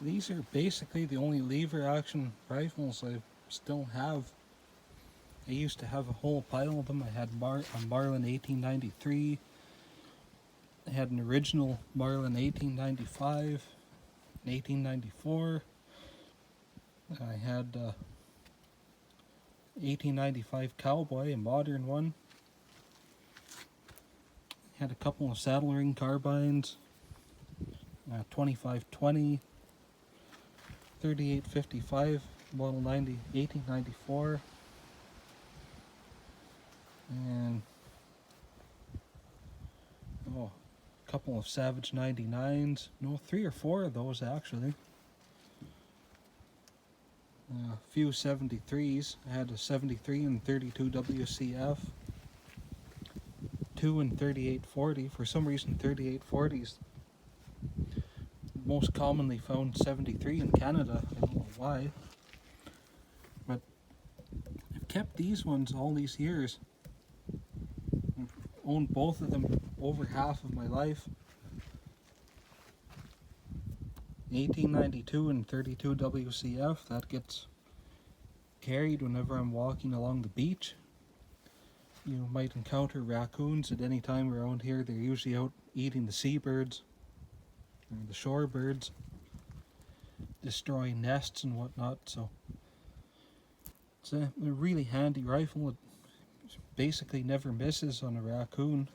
These are basically the only lever action rifles I still have. I used to have a whole pile of them. I had a Marlin 1893. I had an original Marlin 1895, an 1894. I had 1895 Cowboy, a modern one. I had a couple of saddle ring carbines, 2520, 3855, model 1894, and a couple of Savage 99s. No, 3 or 4 of those actually. A few 73s. I had a 73 and 32 WCF, 2 and 3840. For some reason, 3840s most commonly found 73 in Canada. I don't know why, but I've kept these ones all these years. I've owned both of them over half of my life. 1892 and 32 WCF, that gets carried whenever I'm walking along the beach. You might encounter raccoons at any time around here. They're usually out eating the seabirds or the shorebirds, destroying nests and whatnot. So it's a really handy rifle. It basically never misses on a raccoon.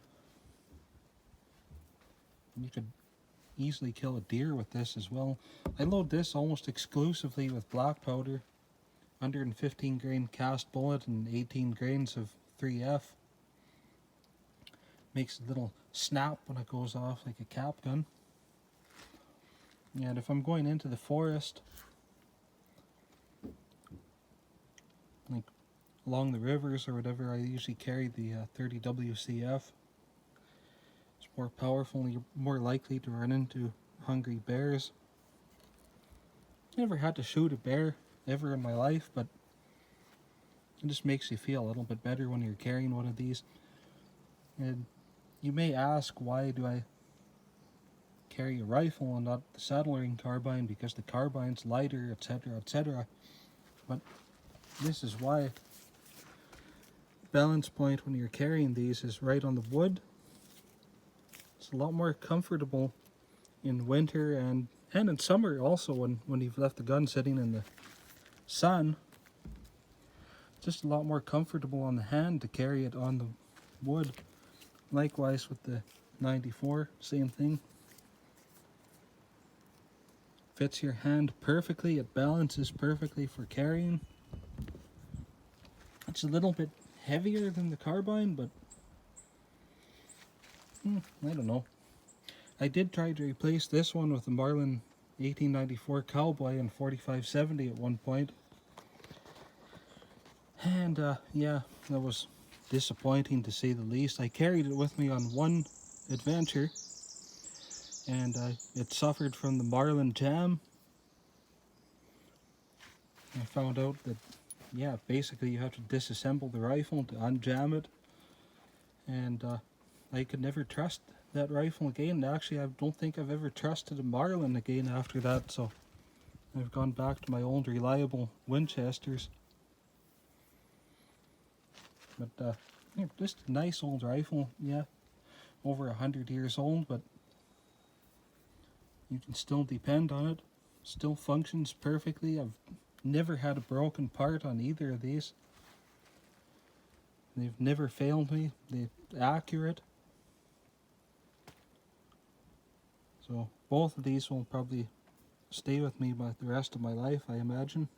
You could easily kill a deer with this as well. I load this almost exclusively with black powder, 115 grain cast bullet and 18 grains of 3F. Makes a little snap when it goes off like a cap gun. And if I'm going into the forest, like along the rivers or whatever, I usually carry the 30 WCF. It's more powerful and you're more likely to run into hungry bears. Never had to shoot a bear ever in my life, but it just makes you feel a little bit better when you're carrying one of these. And you may ask, why do I carry a rifle and not the saddle ring carbine? Because the carbine's lighter, etc., etc. But this is why. Balance point when you're carrying these is right on the wood. It's a lot more comfortable in winter and in summer also, when you've left the gun sitting in the sun. Just a lot more comfortable on the hand to carry it on the wood. Likewise with the 94, same thing. Fits your hand perfectly, it balances perfectly for carrying. It's a little bit heavier than the carbine, but I don't know. I did try to replace this one with the Marlin 1894 Cowboy and 4570 at one point. And yeah, that was disappointing to say the least. I carried it with me on one adventure, and it suffered from the Marlin jam. I found out that, yeah, basically you have to disassemble the rifle to unjam it, and I could never trust that rifle again. Actually, I don't think I've ever trusted a Marlin again after that, so I've gone back to my old reliable Winchesters. But yeah, just a nice old rifle, yeah, over 100 years old, but you can still depend on it. Still functions perfectly. I've never had a broken part on either of these. They've never failed me. They're accurate. So both of these will probably stay with me by the rest of my life, I imagine.